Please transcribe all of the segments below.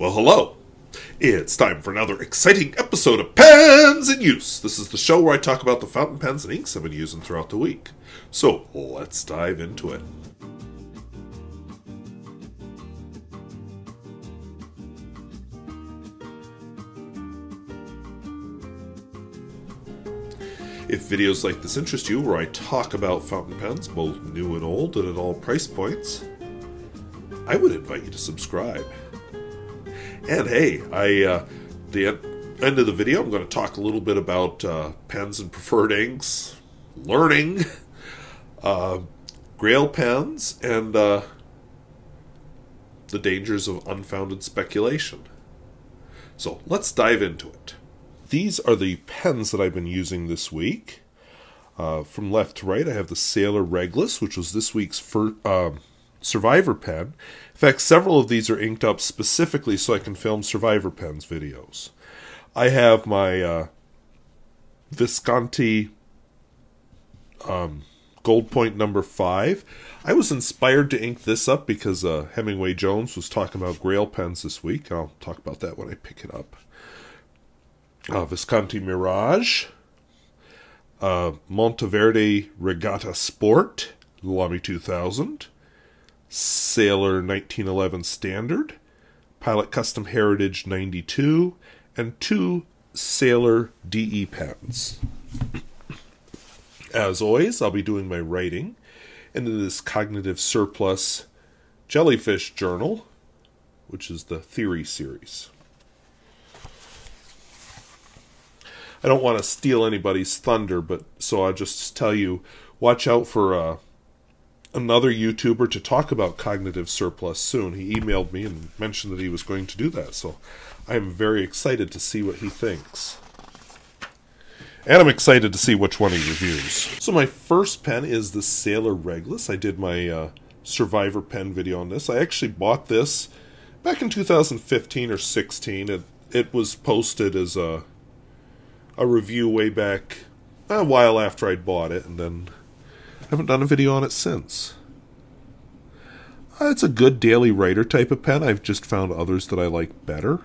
Well, hello. It's time for another exciting episode of Pens in Use. This is the show where I talk about the fountain pens and inks I've been using throughout the week. So, let's dive into it. If videos like this interest you, where I talk about fountain pens, both new and old, and at all price points, I would invite you to subscribe. And hey, the end of the video, I'm going to talk a little bit about pens and preferred inks, learning, Grail Pens, and the dangers of unfounded speculation. So let's dive into it. These are the pens that I've been using this week. From left to right, I have the Sailor Reglus, which was this week's Survivor pen. In fact, several of these are inked up specifically so I can film Survivor pens videos. I have my Visconti Gold Point number 5. I was inspired to ink this up because Hemingway Jones was talking about Grail Pens this week. I'll talk about that when I pick it up. Visconti Mirage, Monteverde Regatta Sport, Lamy 2000, Sailor 1911 Standard, Pilot Custom Heritage 92, and 2 Sailor DE pens. As always, I'll be doing my writing into this Cognitive Surplus Jellyfish Journal, which is the Theory series. I don't want to steal anybody's thunder, but so I'll just tell you, watch out for another YouTuber to talk about Cognitive Surplus soon. He emailed me and mentioned that he was going to do that, so I'm very excited to see what he thinks. And I'm excited to see which one he reviews. So my first pen is the Sailor Reglus. I did my Survivor pen video on this. I actually bought this back in 2015 or 16. It was posted as a review way back a while after I'd bought it, and then I haven't done a video on it since. It's a good daily writer type of pen. I've just found others that I like better.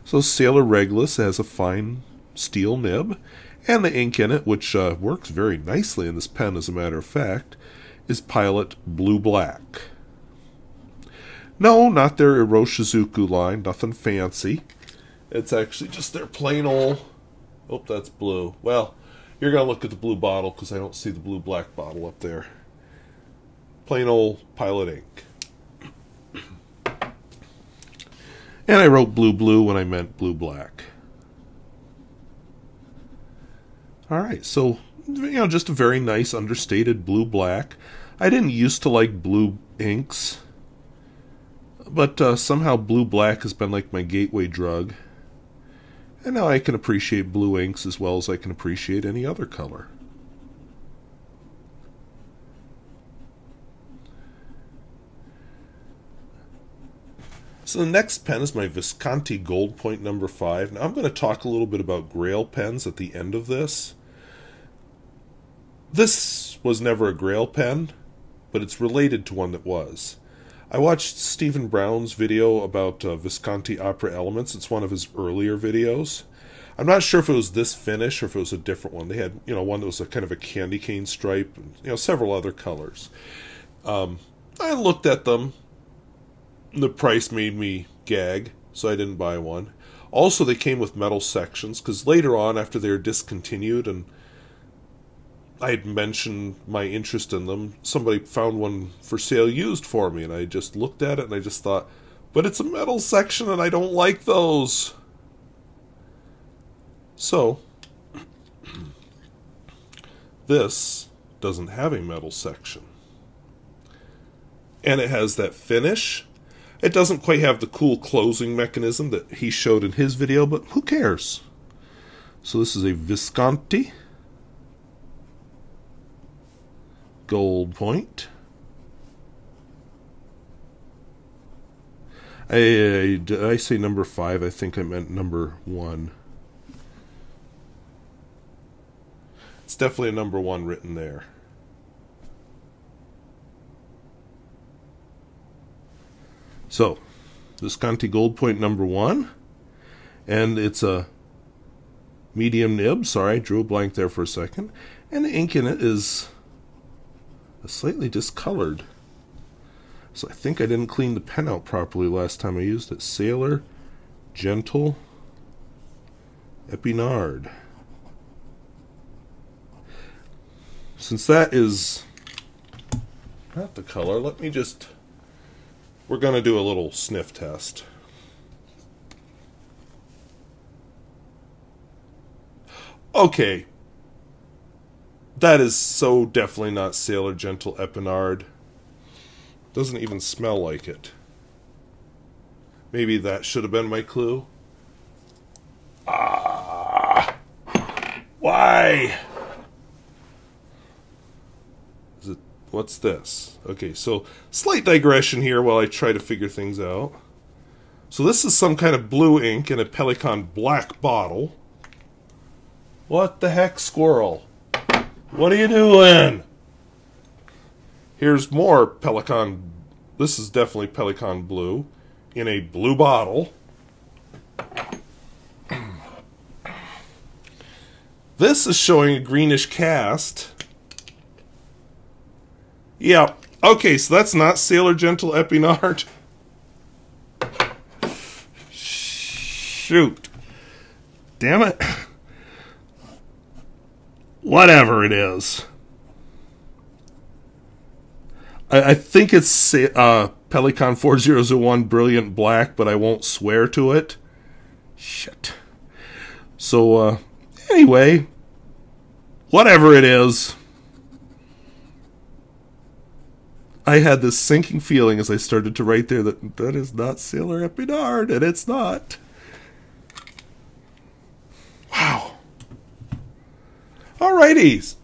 So Sailor Reglus has a fine steel nib, and the ink in it, which works very nicely in this pen as a matter of fact, is Pilot Blue Black. No, not their Iroshizuku line, nothing fancy. It's actually just their plain old... Oh, that's blue. Well, you're going to look at the blue bottle because I don't see the blue-black bottle up there. Plain old Pilot ink. And I wrote blue when I meant blue-black. Alright, so, just a very nice, understated blue-black. I didn't used to like blue inks, but somehow blue-black has been like my gateway drug. And now I can appreciate blue inks as well as I can appreciate any other color. So the next pen is my Visconti Gold Point number 5. Now I'm going to talk a little bit about Grail Pens at the end of this. This was never a Grail pen, but it's related to one that was. I watched Stephen Brown's video about Visconti Opera Elements. It's one of his earlier videos. I'm not sure if it was this finish or if it was a different one. They had, one that was a kind of a candy cane stripe, and, several other colors. I looked at them. The price made me gag, so I didn't buy one. Also, they came with metal sections, because later on, after they were discontinued, and I had mentioned my interest in them, somebody found one for sale used for me, and I just looked at it and I just thought, but it's a metal section and I don't like those. So, this doesn't have a metal section. And it has that finish. It doesn't quite have the cool closing mechanism that he showed in his video, but who cares? So this is a Visconti Gold Point. Did I say number 5? I think I meant number 1. It's definitely a number 1 written there. So, Visconti Gold Point #1. And it's a medium nib. Sorry, I drew a blank there for a second. And the ink in it is slightly discolored. So I think I didn't clean the pen out properly last time I used it. Sailor Gentle Epinard. Since that is not the color, let me just... We're going to do a little sniff test. Okay. That is so definitely not Sailor Gentle Epinard. Doesn't even smell like it. Maybe that should have been my clue. Ah! Why? Is it... What's this? Okay, so slight digression here while I try to figure things out. So this is some kind of blue ink in a Pelikan black bottle. What the heck, squirrel? What are you doing? Here's more Pelikan. This is definitely Pelikan blue in a blue bottle. This is showing a greenish cast. Yeah, okay, so that's not Sailor Gentle Epinard. Shoot. Damn it. Whatever it is. I think it's Pelikan 4001 Brilliant Black, but I won't swear to it. Shit. So, anyway, whatever it is, I had this sinking feeling as I started to write there that that is not Sailor Epinard, and it's not. Wow. Alrighty.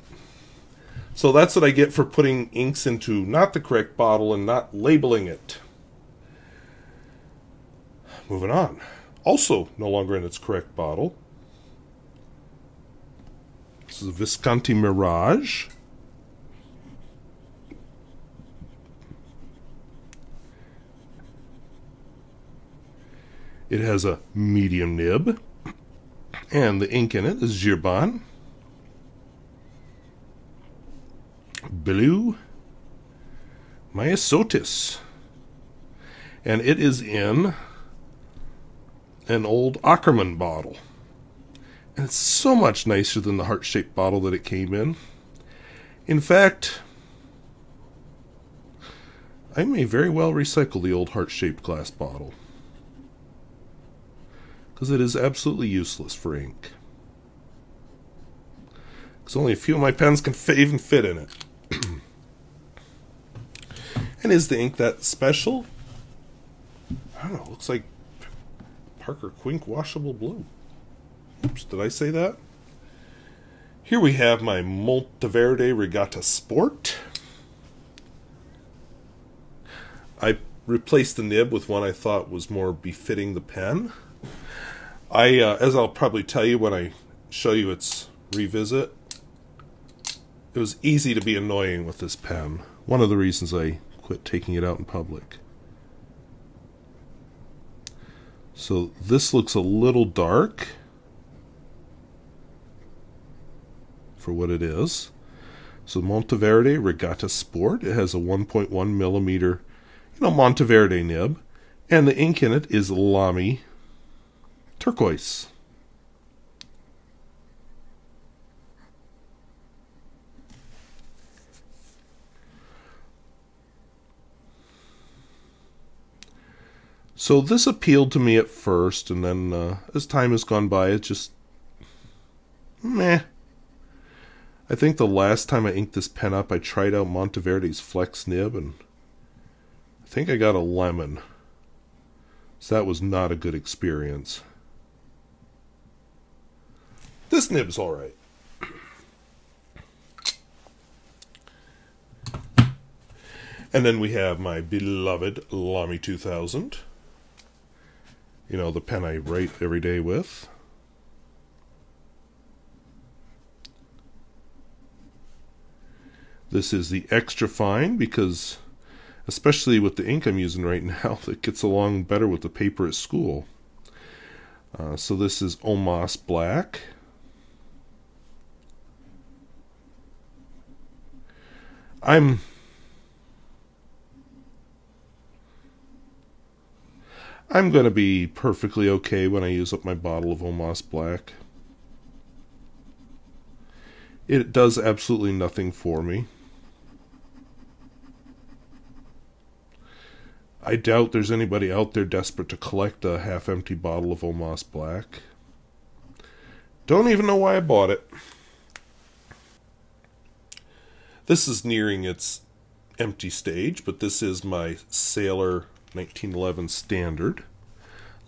So that's what I get for putting inks into not the correct bottle and not labeling it. Moving on. Also, no longer in its correct bottle. This is a Visconti Mirage. It has a medium nib. And the ink in it is Herbin. Bleu. Mysotis. And it is in an old Ackerman bottle. And it's so much nicer than the heart-shaped bottle that it came in. In fact, I may very well recycle the old heart-shaped glass bottle, because it is absolutely useless for ink. Because only a few of my pens can even fit in it. And is the ink that special? I don't know, it looks like Parker Quink Washable Blue. Oops, did I say that? Here we have my Monteverde Regatta Sport. I replaced the nib with one I thought was more befitting the pen. As I'll probably tell you when I show you its revisit, it was easy to be annoying with this pen. One of the reasons I quit taking it out in public. So this looks a little dark for what it is. So Monteverde Regatta Sport. It has a 1.1 millimeter, Monteverde nib, and the ink in it is Lamy Turquoise. So this appealed to me at first, and then as time has gone by, it just meh. I think the last time I inked this pen up, I tried out Monteverde's Flex nib, and I think I got a lemon. So that was not a good experience. This nib's alright. And then we have my beloved Lamy 2000. The pen I write every day with. This is the extra fine because, especially with the ink I'm using right now that gets along better with the paper at school. So this is Omas Black. I'm going to be perfectly okay when I use up my bottle of Omas Black. It does absolutely nothing for me. I doubt there's anybody out there desperate to collect a half-empty bottle of Omas Black. Don't even know why I bought it. This is nearing its empty stage, but this is my BSiER 1911 Standard.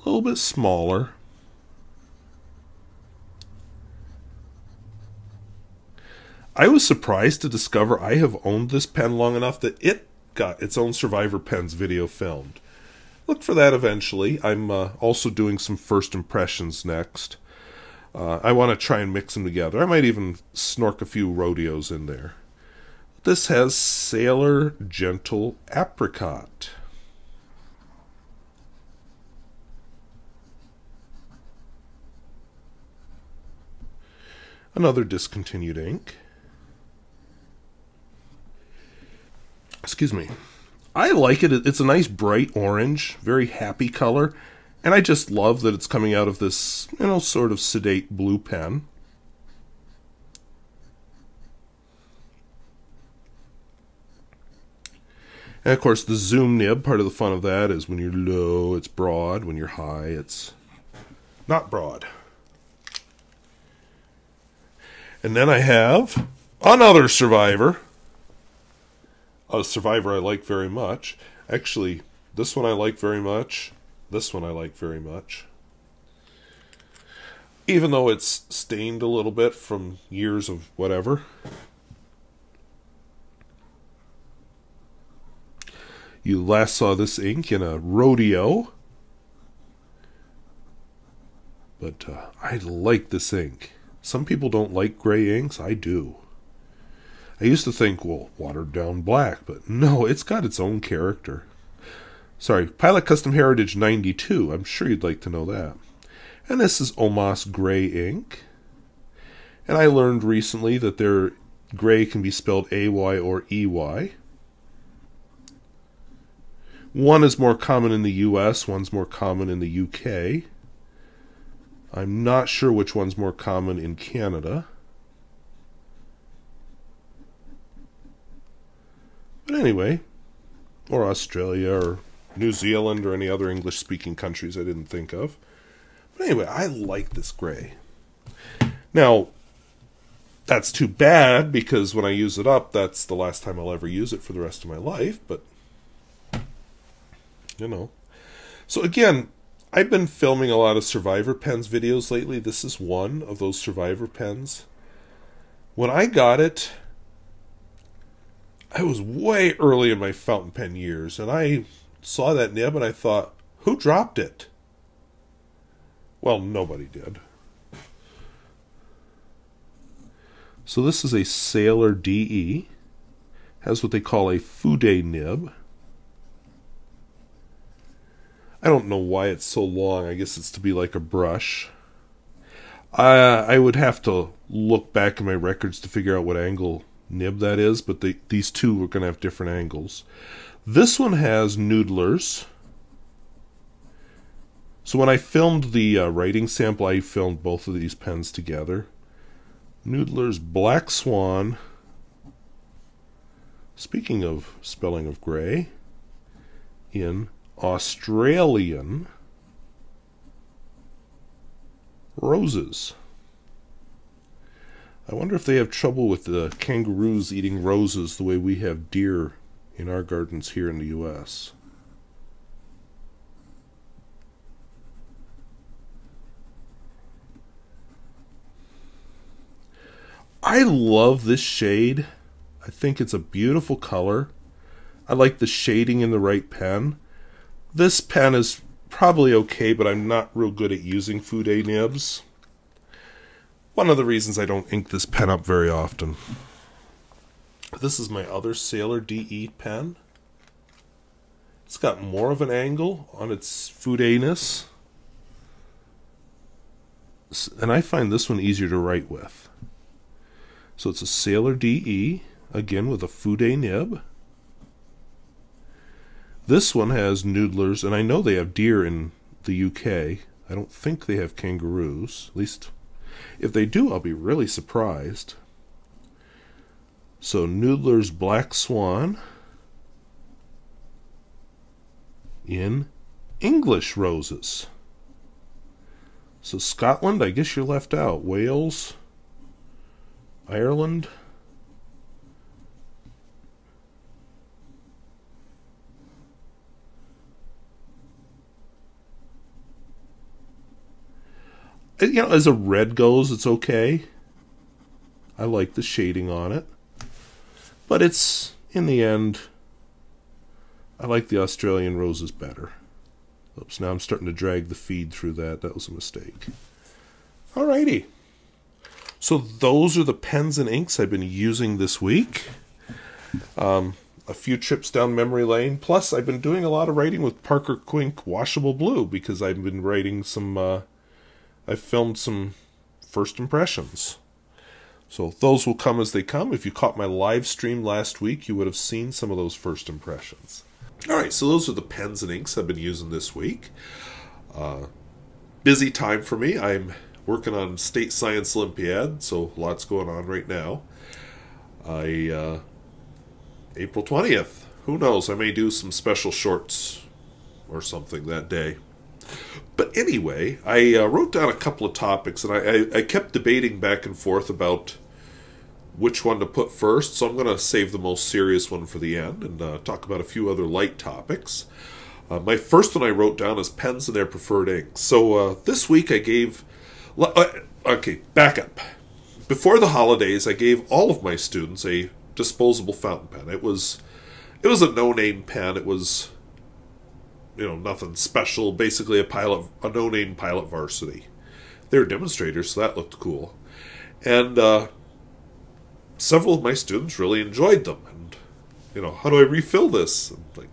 A little bit smaller. I was surprised to discover I have owned this pen long enough that it got its own Survivor Pens video filmed. Look for that eventually. I'm also doing some first impressions next. I want to try and mix them together. I might even snork a few rodeos in there. This has BSiER Gentle Apricot. Another discontinued ink. Excuse me. I like it. It's a nice bright orange, very happy color, and I just love that it's coming out of this, sort of sedate blue pen. And of course the zoom nib, part of the fun of that is when you're low, it's broad. When you're high, it's not broad. And then I have another Survivor. A Survivor I like very much. Actually, this one I like very much. This one I like very much. Even though it's stained a little bit from years of whatever. You last saw this ink in a rodeo. But I like this ink. Some people don't like gray inks. I do. I used to think, well, watered down black, but no, it's got its own character. Sorry, Pilot Custom Heritage 92. I'm sure you'd like to know that. And this is Omas Gray ink. And I learned recently that their gray can be spelled AY or EY. One is more common in the US, one's more common in the UK. I'm not sure which one's more common in Canada. But anyway, or Australia, or New Zealand, or any other English-speaking countries I didn't think of. But anyway, I like this gray. Now, that's too bad, because when I use it up, that's the last time I'll ever use it for the rest of my life, but, So again, I've been filming a lot of Survivor Pens videos lately. This is one of those Survivor Pens. When I got it, I was way early in my fountain pen years, and I saw that nib and I thought, who dropped it? Well, nobody did. So this is a BSiER DE. Has what they call a Fude nib. I don't know why it's so long. I guess it's to be like a brush. I would have to look back in my records to figure out what angle nib that is, but these two are going to have different angles. This one has Noodlers. So when I filmed the writing sample, I filmed both of these pens together. Noodler's Black Swan. Speaking of spelling of gray, in Australian Roses. I wonder if they have trouble with the kangaroos eating roses the way we have deer in our gardens here in the U.S. I love this shade. I think it's a beautiful color. I like the shading in the right pen. This pen is probably okay, but I'm not real good at using Fude nibs. One of the reasons I don't ink this pen up very often. This is my other BSiER DE pen. It's got more of an angle on its Fude-ness. And I find this one easier to write with. So it's a Sailor DE, again with a Fude nib. This one has Noodlers, and I know they have deer in the UK. I don't think they have kangaroos. At least, if they do, I'll be really surprised. So Noodler's Black Swan in English roses. So Scotland, I guess you're left out. Wales, Ireland. You know, as a red goes, it's okay. I like the shading on it. But it's, in the end, I like the Australian roses better. Oops, now I'm starting to drag the feed through that. That was a mistake. Alrighty. So those are the pens and inks I've been using this week. A few trips down memory lane. Plus, I've been doing a lot of writing with Parker Quink Washable Blue because I've been writing some... I've filmed some first impressions. So those will come as they come. If you caught my live stream last week, you would have seen some of those first impressions. Alright, so those are the pens and inks I've been using this week. Busy time for me. I'm working on State Science Olympiad, so lots going on right now. April 20th. Who knows? I may do some special shorts or something that day. But anyway, I wrote down a couple of topics, and I kept debating back and forth about which one to put first, so I'm going to save the most serious one for the end and talk about a few other light topics. My first one I wrote down is pens and their preferred inks. So this week I gave... Okay, back up. Before the holidays, I gave all of my students a disposable fountain pen. It was a no-name pen. It was... you know, nothing special, basically a no-name Pilot Varsity. They were demonstrators, so that looked cool. And several of my students really enjoyed them. And, you know, how do I refill this? I'm like,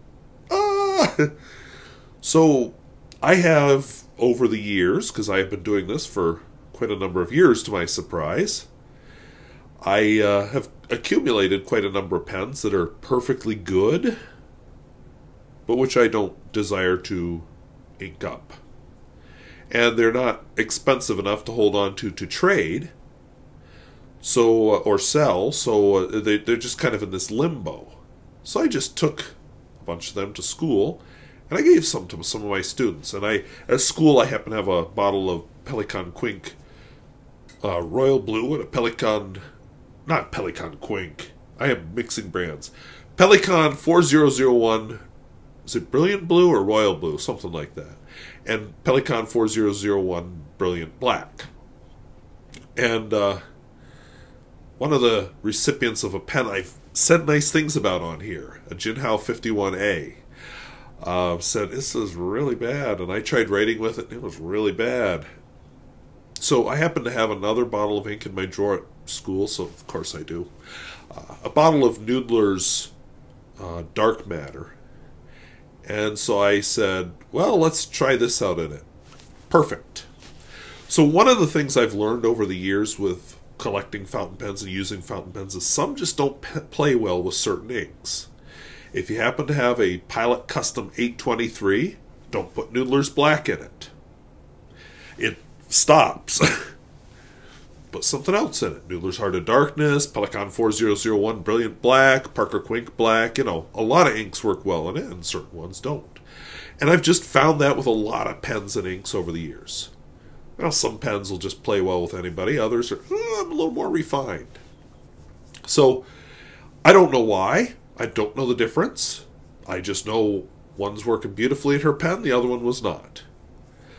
So I have, over the years, because I have been doing this for quite a number of years to my surprise, I have accumulated quite a number of pens that are perfectly good, but which I don't desire to ink up. And they're not expensive enough to hold on to trade, so or sell, so they're just kind of in this limbo. So I just took a bunch of them to school, and I gave some to some of my students. And at school, I happen to have a bottle of Pelikan Quink Royal Blue and a Pelikan, not Pelikan Quink, I am mixing brands, Pelikan 4001, is it Brilliant Blue or Royal Blue? Something like that. And Pelikan 4001 Brilliant Black. And one of the recipients of a pen I've said nice things about on here, a Jinhao 51A, said, this is really bad. And I tried writing with it, and it was really bad. So I happen to have another bottle of ink in my drawer at school, so of course I do. A bottle of Noodler's Dark Matter. And so I said, well, let's try this out in it. Perfect. So one of the things I've learned over the years with collecting fountain pens and using fountain pens is some just don't play well with certain inks. If you happen to have a Pilot Custom 823, don't put Noodler's Black in it. It stops. Put something else in it. Noodler's Heart of Darkness, Pelikan 4001 Brilliant Black, Parker Quink Black. You know, a lot of inks work well in it, and certain ones don't. And I've just found that with a lot of pens and inks over the years. Now, some pens will just play well with anybody. Others are a little more refined. So, I don't know why. I don't know the difference. I just know one's working beautifully at her pen, the other one was not.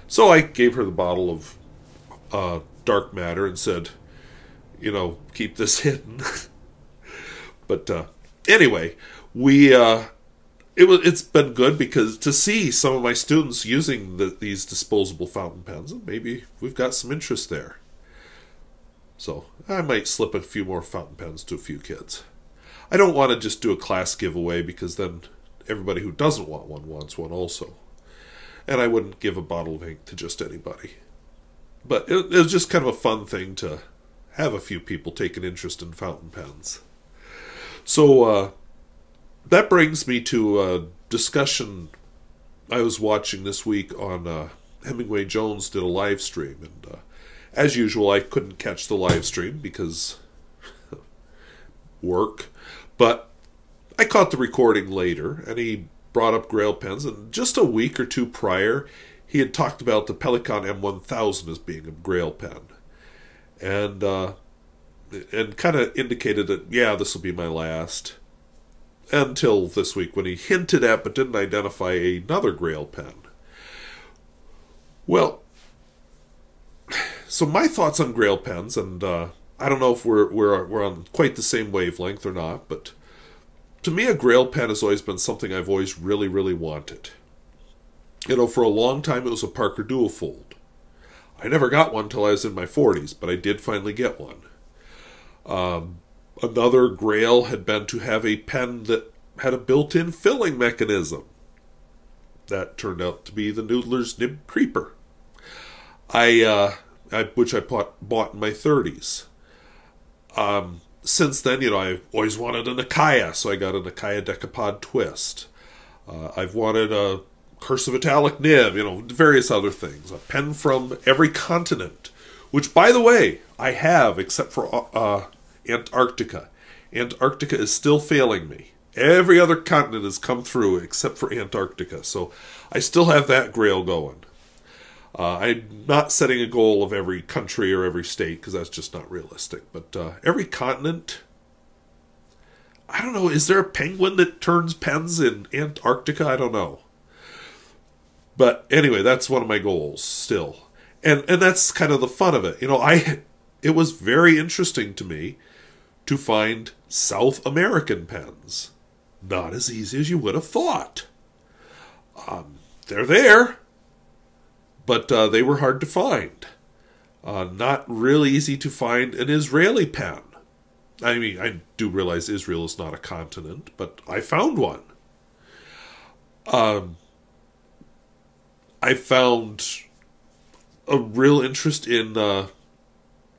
So I gave her the bottle of Dark Matter and said, you know, keep this hidden. But anyway, it's been good because to see some of my students using these disposable fountain pens, maybe we've got some interest there. So I might slip a few more fountain pens to a few kids. I don't want to just do a class giveaway because then everybody who doesn't want one wants one also. And I wouldn't give a bottle of ink to just anybody. But it was just kind of a fun thing to have a few people take an interest in fountain pens. So that brings me to a discussion I was watching this week on Hemingway Jones did a live stream. And as usual, I couldn't catch the live stream because work. But I caught the recording later, and he brought up Grail Pens. And just a week or two prior, he had talked about the Pelikan M1000 as being a Grail pen. And kind of indicated that, yeah, this will be my last. Until this week when he hinted at but didn't identify another Grail pen. Well, so my thoughts on Grail pens, and I don't know if we're on quite the same wavelength or not, but to me a Grail pen has always been something I've always really, really wanted. You know, for a long time it was a Parker Duofold. I never got one till I was in my 40s, but I did finally get one. Another Grail had been to have a pen that had a built-in filling mechanism. That turned out to be the Noodler's Nib Creeper, which I bought in my 30s. Since then, you know, I've always wanted a Nakaya, so I got a Nakaya Decapod Twist. I've wanted a Cursive Italic Nib, you know, various other things. A pen from every continent, which, by the way, I have, except for Antarctica. Antarctica is still failing me. Every other continent has come through except for Antarctica. So I still have that Grail going. I'm not setting a goal of every country or every state because that's just not realistic. But every continent, I don't know, is there a penguin that turns pens in Antarctica? I don't know. But anyway, that's one of my goals still. And that's kind of the fun of it. You know, it was very interesting to me to find South American pens. Not as easy as you would have thought. They're there, but they were hard to find. Not really easy to find an Israeli pen. I mean, I do realize Israel is not a continent, but I found one. I found a real interest in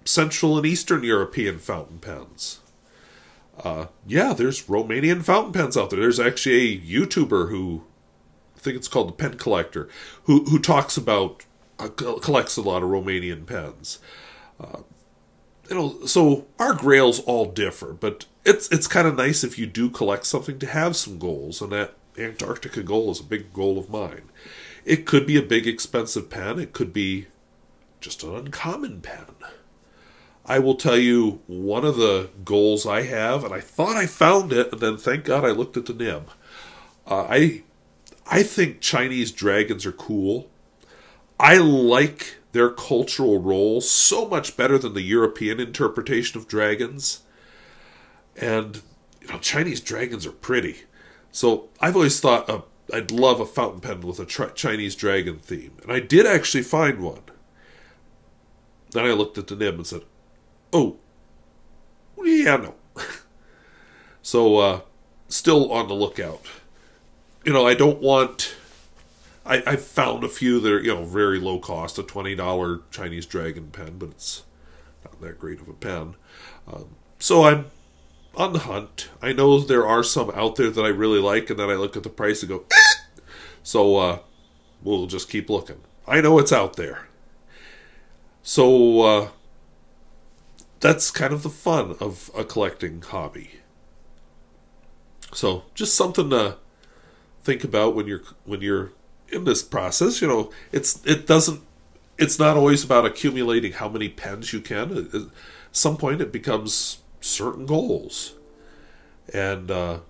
Central and Eastern European fountain pens. Yeah, there's Romanian fountain pens out there. There's actually a YouTuber who, I think it's called the Pen Collector, who talks about, collects a lot of Romanian pens. You know, so our Grails all differ, but it's kind of nice if you do collect something to have some goals, and that Antarctica goal is a big goal of mine. It could be a big expensive pen. It could be just an uncommon pen. I will tell you one of the goals I have, and I thought I found it, and then thank God I looked at the nib. I think Chinese dragons are cool. I like their cultural role so much better than the European interpretation of dragons. And, you know, Chinese dragons are pretty. So I've always thought I'd love a fountain pen with a Chinese dragon theme. And I did actually find one. Then I looked at the nib and said, oh, yeah, no. So, still on the lookout. You know, I don't want... I found a few that are, you know, very low cost, a $20 Chinese dragon pen, but it's not that great of a pen. So I'm on the hunt. I know there are some out there that I really like, and then I look at the price and go, eh! So, we'll just keep looking. I know it's out there. So, that's kind of the fun of a collecting hobby. So, just something to think about when you're in this process. You know, it's not always about accumulating how many pens you can. At some point, it becomes certain goals, and you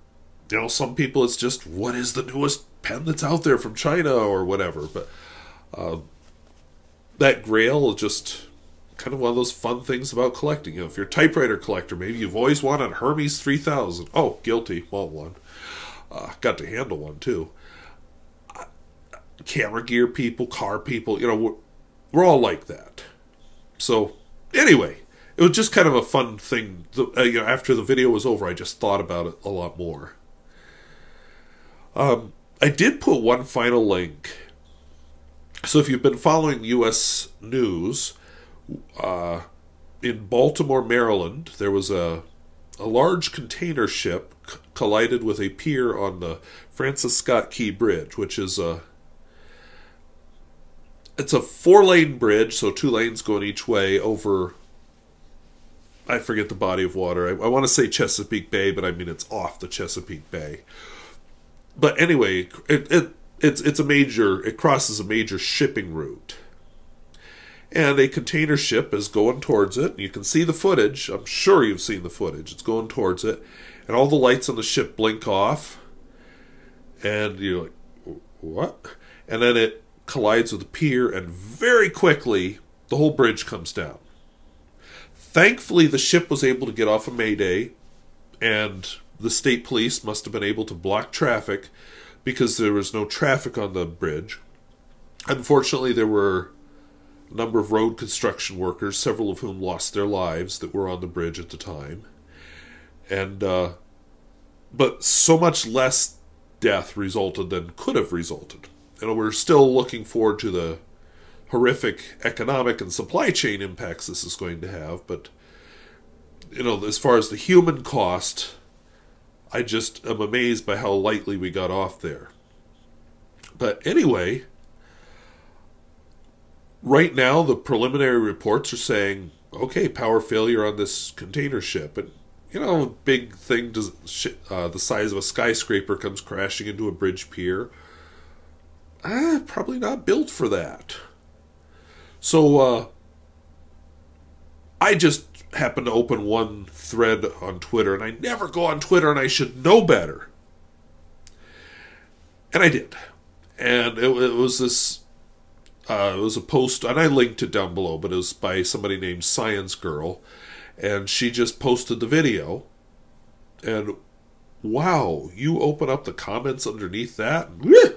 know, some people it's just what is the newest pen that's out there from China or whatever. But that Grail is just kind of one of those fun things about collecting. You know, if you're a typewriter collector, maybe you've always wanted a Hermes 3000. Oh, guilty, want one. Got to handle one too. Camera gear people, car people, you know, we're all like that. So, anyway, it was just kind of a fun thing. You know, after the video was over, I just thought about it a lot more. I did put one final link. So if you've been following U.S. news, in Baltimore, Maryland, there was a large container ship collided with a pier on the Francis Scott Key Bridge, which is it's a 4-lane bridge, so 2 lanes going each way over, I forget the body of water. I want to say Chesapeake Bay, but I mean it's off the Chesapeake Bay. But anyway, it's a major, it crosses a major shipping route. And a container ship is going towards it. You can see the footage. I'm sure you've seen the footage. It's going towards it. And all the lights on the ship blink off. And you're like, what? And then it collides with the pier, and very quickly, the whole bridge comes down. Thankfully, the ship was able to get off of Mayday, and the state police must have been able to block traffic because there was no traffic on the bridge. Unfortunately, there were a number of road construction workers, several of whom lost their lives, that were on the bridge at the time. And but so much less death resulted than could have resulted. And we're still looking forward to the horrific economic and supply chain impacts this is going to have. But, you know, as far as the human cost, I just am amazed by how lightly we got off there. But anyway, right now the preliminary reports are saying, okay, power failure on this container ship. And, you know, a big thing, the size of a skyscraper comes crashing into a bridge pier. Probably not built for that. So, I just happened to open one thread on Twitter, and I never go on Twitter, and I should know better. And I did. And it was this, it was a post, and I linked it down below, but it was by somebody named Science Girl, and she just posted the video, and wow, you open up the comments underneath that, and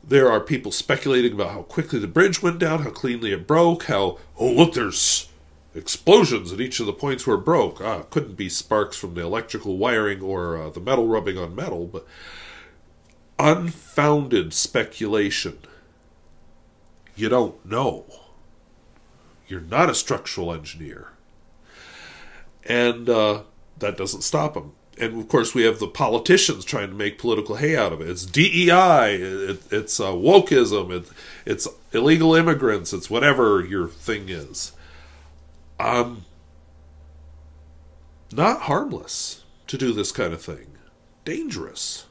there are people speculating about how quickly the bridge went down, how cleanly it broke, how, oh look, there's explosions at each of the points where it broke. Couldn't be sparks from the electrical wiring or the metal rubbing on metal, but unfounded speculation. You don't know. You're not a structural engineer. And that doesn't stop them. And, of course, we have the politicians trying to make political hay out of it. It's DEI, it's wokeism, it's illegal immigrants, it's whatever your thing is. Not harmless to do this kind of thing. Dangerous.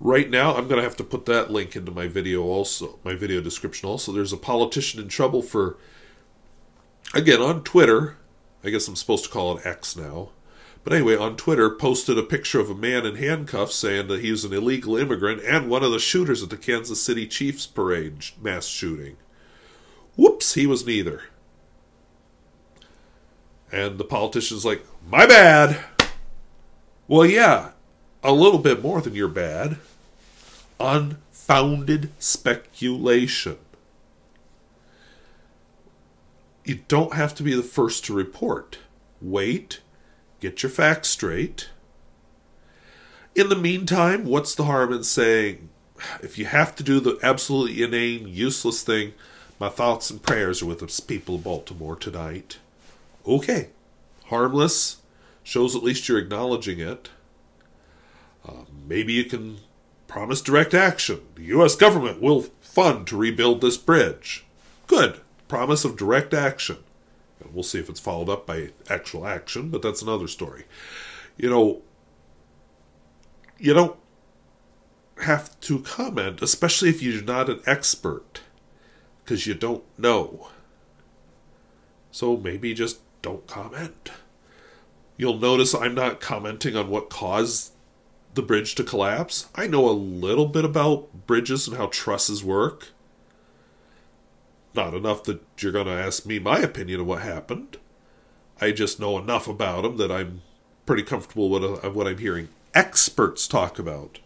Right now, I'm going to have to put that link into my video also, my video description also. There's a politician in trouble for, again, on Twitter, I guess I'm supposed to call it X now, but anyway, on Twitter, posted a picture of a man in handcuffs saying that he was an illegal immigrant and one of the shooters at the Kansas City Chiefs parade mass shooting. Whoops, he was neither. And the politician's like, my bad. Well, yeah, a little bit more than your bad. Unfounded speculation. You don't have to be the first to report. Wait. Get your facts straight. In the meantime, what's the harm in saying, if you have to do the absolutely inane, useless thing, my thoughts and prayers are with the people of Baltimore tonight. Okay. Harmless. Shows at least you're acknowledging it. Maybe you can promise direct action. The U.S. government will fund to rebuild this bridge. Good. Promise of direct action. And we'll see if it's followed up by actual action, but that's another story. You know, you don't have to comment, especially if you're not an expert, because you don't know. So maybe just don't comment. You'll notice I'm not commenting on what caused the bridge to collapse. I know a little bit about bridges and how trusses work. Not enough that you're going to ask me my opinion of what happened. I just know enough about them that I'm pretty comfortable with what I'm hearing experts talk about.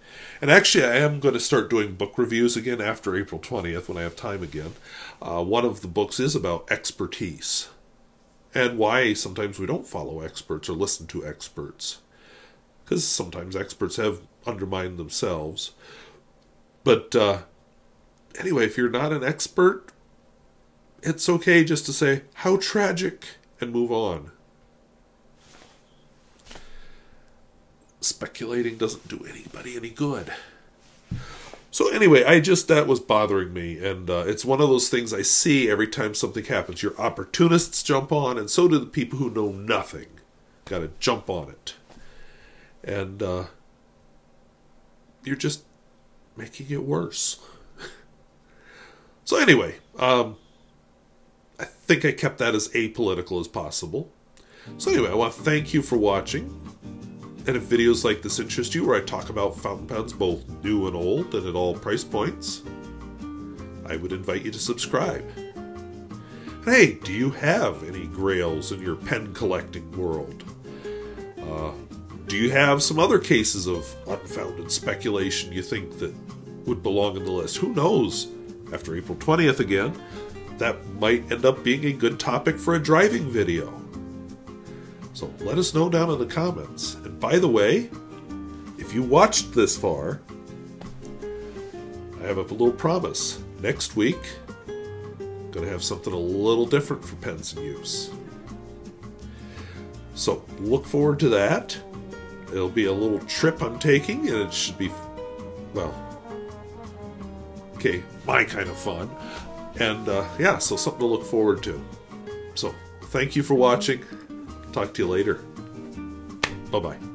And actually, I am going to start doing book reviews again after April 20th when I have time again. One of the books is about expertise and why sometimes we don't follow experts or listen to experts. Because sometimes experts have undermine themselves. But anyway, if you're not an expert, it's okay just to say, how tragic, and move on. Speculating doesn't do anybody any good. So anyway, that was bothering me, and it's one of those things I see every time something happens. Your opportunists jump on, and so do the people who know nothing. Got to jump on it. And you're just making it worse. So anyway, I think I kept that as apolitical as possible. So anyway, I want to thank you for watching. And if videos like this interest you, where I talk about fountain pens both new and old and at all price points, I would invite you to subscribe. Hey, do you have any grails in your pen collecting world? Do you have some other cases of unfounded speculation you think that would belong in the list? Who knows? After April 20th again, that might end up being a good topic for a driving video. So let us know down in the comments. And by the way, if you watched this far, I have a little promise. Next week, I'm going to have something a little different for pens in use. So look forward to that. It'll be a little trip I'm taking, and it should be, well, okay, my kind of fun. And yeah, so something to look forward to. So thank you for watching. Talk to you later. Bye-bye.